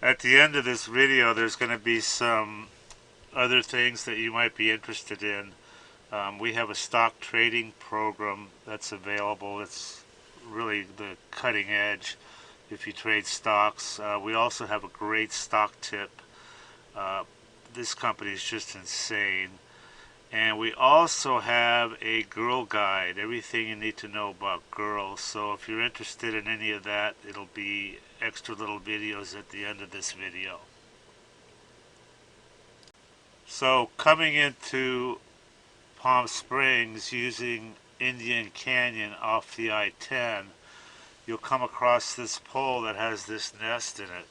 At the end of this video, there's going to be some other things that you might be interested in. We have a stock trading program that's available. It's really the cutting edge if you trade stocks. We also have a great stock tip. Uh, this company is just insane. And we also have a girl guide, everything you need to know about girls. So if you're interested in any of that, it'll be extra little videos at the end of this video. So coming into Palm Springs using Indian Canyon off the I-10, you'll come across this pole that has this nest in it.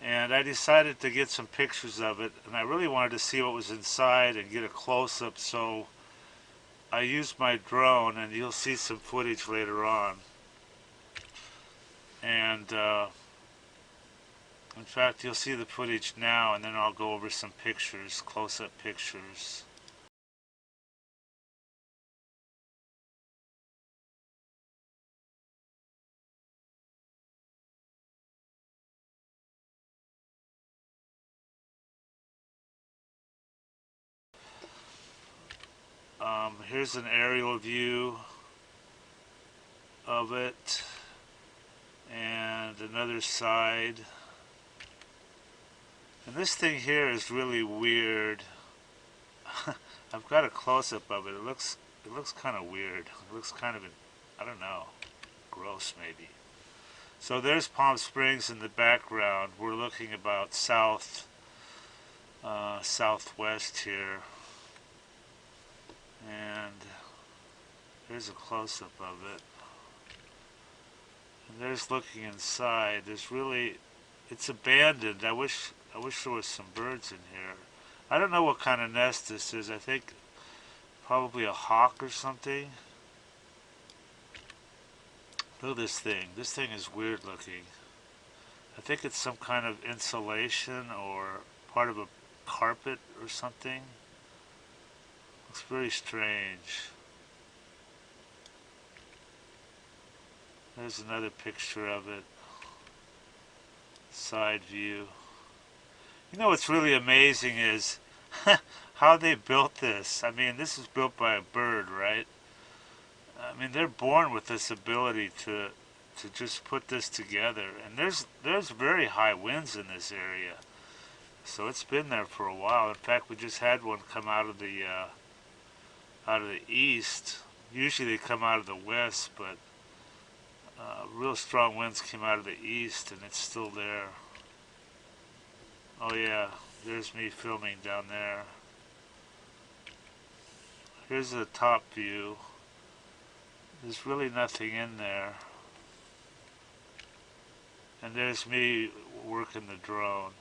And I decided to get some pictures of it, and I really wanted to see what was inside and get a close-up, so I used my drone, and you'll see some footage later on. And in fact, you'll see the footage now, and then I'll go over some pictures, close-up pictures. Here's an aerial view of it, and another side. And this thing here is really weird. I've got a close-up of it. It looks kind of weird. It looks kind of, I don't know, gross maybe. So there's Palm Springs in the background. We're looking about southwest here. And there's a close-up of it. And there's looking inside. It's abandoned. I wish there was some birds in here. I don't know what kind of nest this is. I think probably a hawk or something. Look at this thing. This thing is weird looking. I think it's some kind of insulation or part of a carpet or something. Looks very strange. There's another picture of it. Side view. You know what's really amazing is how they built this. I mean, this is built by a bird, right? I mean, they're born with this ability to just put this together. And there's very high winds in this area, so it's been there for a while. In fact, we just had one come out of the east. Usually they come out of the west, but real strong winds came out of the east, and it's still there. Oh yeah, there's me filming down there. Here's the top view. There's really nothing in there. And there's me working the drone.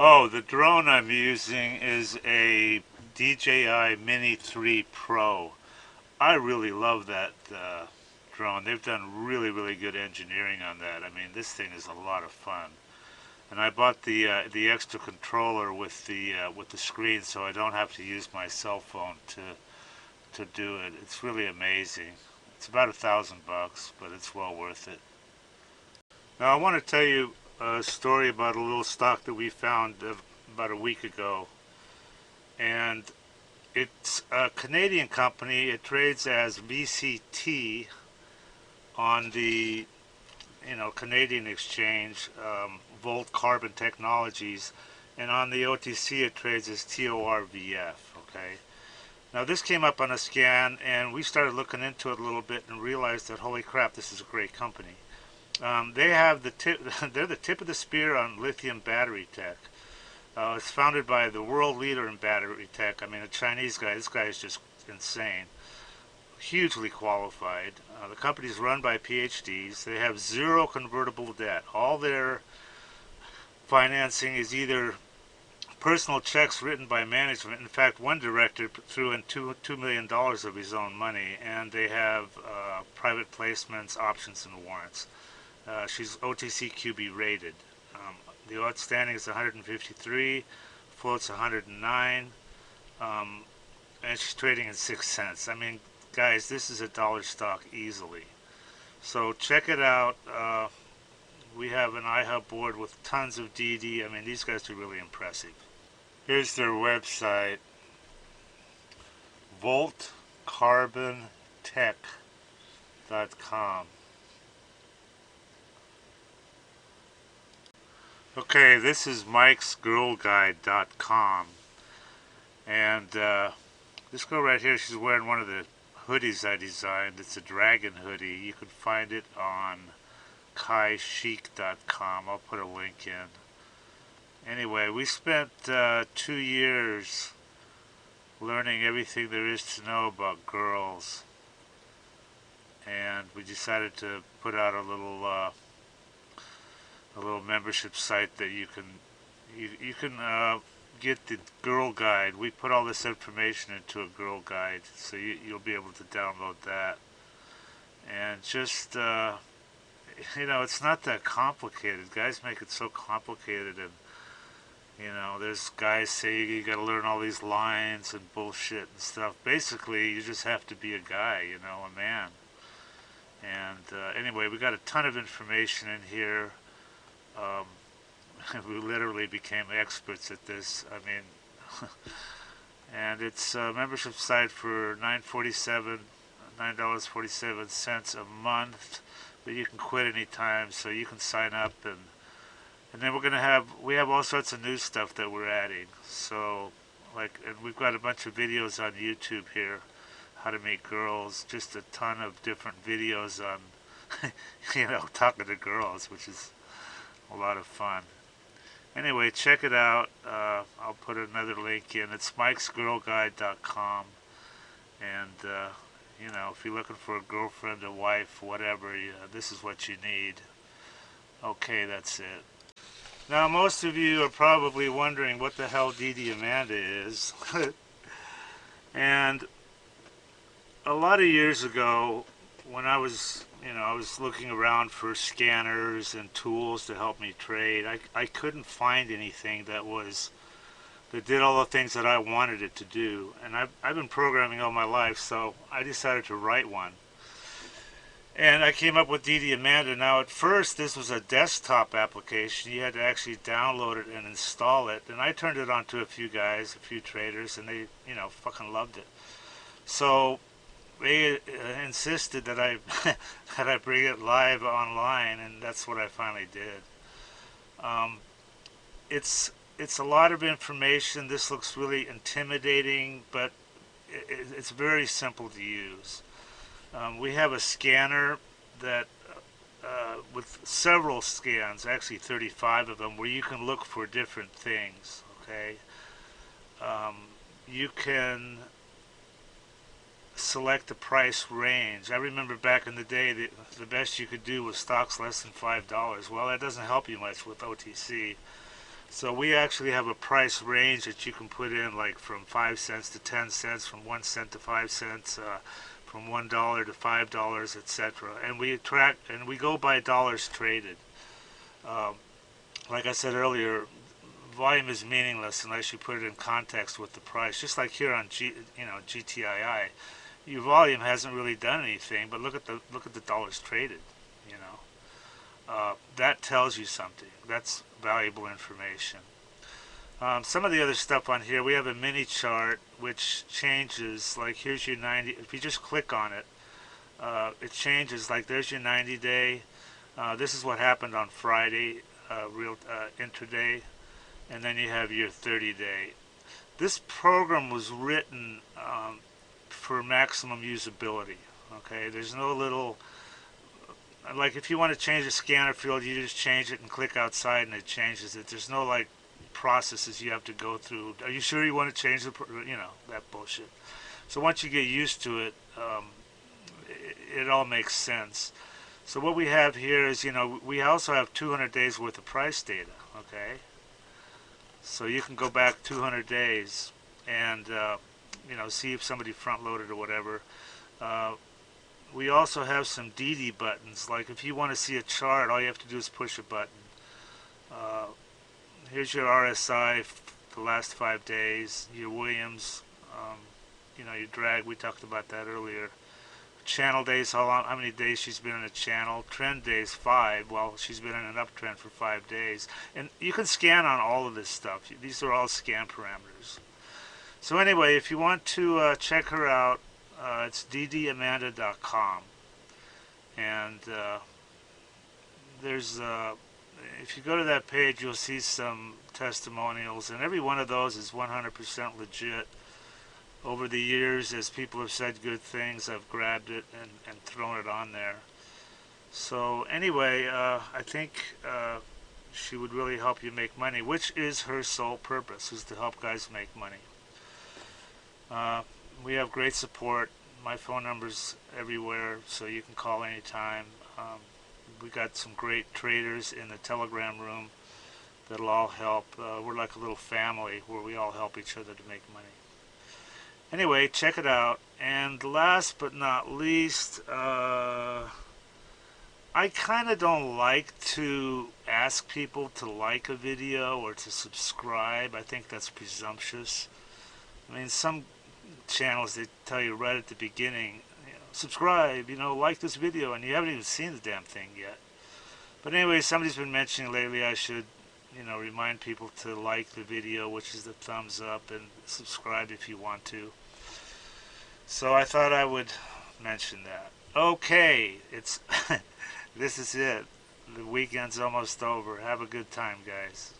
Oh, the drone I'm using is a DJI Mini 3 Pro. I really love that drone. They've done really good engineering on that. I mean, this thing is a lot of fun. And I bought the extra controller with the screen, so I don't have to use my cell phone to do it. It's really amazing. It's about $1,000, but it's well worth it. Now I want to tell you a story about a little stock that we found about a week ago, and it's a Canadian company. It trades as VCT on the Canadian exchange, Volt Carbon Technologies, and on the OTC it trades as TORVF. Okay. Now this came up on a scan, and we started looking into it a little bit and realized that holy crap, this is a great company. They have they're the tip of the spear on lithium battery tech. It's founded by the world leader in battery tech. I mean, a Chinese guy. This guy is just insane. Hugely qualified. The company is run by PhDs. They have zero convertible debt. All their financing is either personal checks written by management. In fact, one director threw in $2 million of his own money, and they have private placements, options, and warrants. She's OTCQB rated. The outstanding is 153, floats 109, and she's trading at 6 cents. I mean, guys, this is a dollar stock easily. So check it out. We have an iHub board with tons of DD. I mean, these guys are really impressive. Here's their website, voltcarbontech.com. Okay, this is mikesgirlguide.com. And this girl right here, she's wearing one of the hoodies I designed. It's a dragon hoodie. You can find it on kaichic.com. I'll put a link in. Anyway, we spent 2 years learning everything there is to know about girls, and we decided to put out a little membership site that you can get the girl guide. We put all this information into a girl guide, so you'll be able to download that. And just it's not that complicated. Guys make it so complicated, and there's guys say you gotta learn all these lines and bullshit and stuff. Basically, you just have to be a guy, a man. And anyway, we got a ton of information in here. We literally became experts at this. I mean, and it's a membership site for $9.47 a month, but you can quit anytime, so you can sign up, and then we have all sorts of new stuff that we're adding. So and we've got a bunch of videos on YouTube here, how to meet girls, just a ton of different videos on talking to girls, which is a lot of fun. Anyway, check it out. I'll put another link in. It's mikesgirlguide.com. And, if you're looking for a girlfriend, a wife, whatever, this is what you need. Okay, that's it. Now, most of you are probably wondering what the hell DD Amanda is. And a lot of years ago, when I was looking around for scanners and tools to help me trade, I couldn't find anything that did all the things that I wanted it to do. And I've been programming all my life, so I decided to write one. And I came up with DD Amanda. Now, at first, this was a desktop application. You had to actually download it and install it. And I turned it on to a few guys, a few traders, and they, fucking loved it. So they insisted that I that I bring it live online, and that's what I finally did. It's a lot of information. This looks really intimidating, but it's very simple to use. We have a scanner that with several scans, actually 35 of them, where you can look for different things. Okay, you can select the price range. I remember back in the day that the best you could do was stocks less than $5. Well, that doesn't help you much with OTC. So we actually have a price range that you can put in, like from 5 cents to 10 cents, from 1 cent to 5 cents, from $1 to $5, etc. And we go by dollars traded. Like I said earlier, volume is meaningless unless you put it in context with the price. Just like here on GTII, your volume hasn't really done anything, but look at the dollars traded. That tells you something. That's valuable information. Some of the other stuff on here, we have a mini chart which changes. Like here's your 90. If you just click on it, it changes. Like there's your 90-day. This is what happened on Friday, real intraday, and then you have your 30-day. This program was written for maximum usability. Okay, there's no little, like if you want to change the scanner field, you just change it and click outside and it changes it. There's no like processes you have to go through. Are you sure you want to change that bullshit? So once you get used to it, it all makes sense. So what we have here is, we also have 200 days worth of price data. Okay, so you can go back 200 days and see if somebody front loaded or whatever. We also have some DD buttons. Like if you want to see a chart, all you have to do is push a button. Here's your RSI the last 5 days, your Williams, your drag, we talked about that earlier. channel days, how many days she's been in a channel. Trend days 5. Well, she's been in an uptrend for 5 days, and you can scan on all of this stuff. These are all scan parameters. So anyway, if you want to check her out, it's ddamanda.com, and there's if you go to that page, you'll see some testimonials, and every one of those is 100% legit. Over the years, as people have said good things, I've grabbed it and thrown it on there. So anyway, I think she would really help you make money, which is her sole purpose, is to help guys make money. We have great support. My phone number's everywhere, so you can call anytime. We got some great traders in the Telegram room that'll all help. We're like a little family where we all help each other to make money. Anyway, check it out. And last but not least, I kind of don't like to ask people to like a video or to subscribe. I think that's presumptuous. I mean, some channels, they tell you right at the beginning, subscribe, like this video, and you haven't even seen the damn thing yet. But anyway, somebody's been mentioning lately I should remind people to like the video, which is the thumbs up, and subscribe if you want to. So I thought I would mention that. Okay, it's this is it. The weekend's almost over. Have a good time, guys.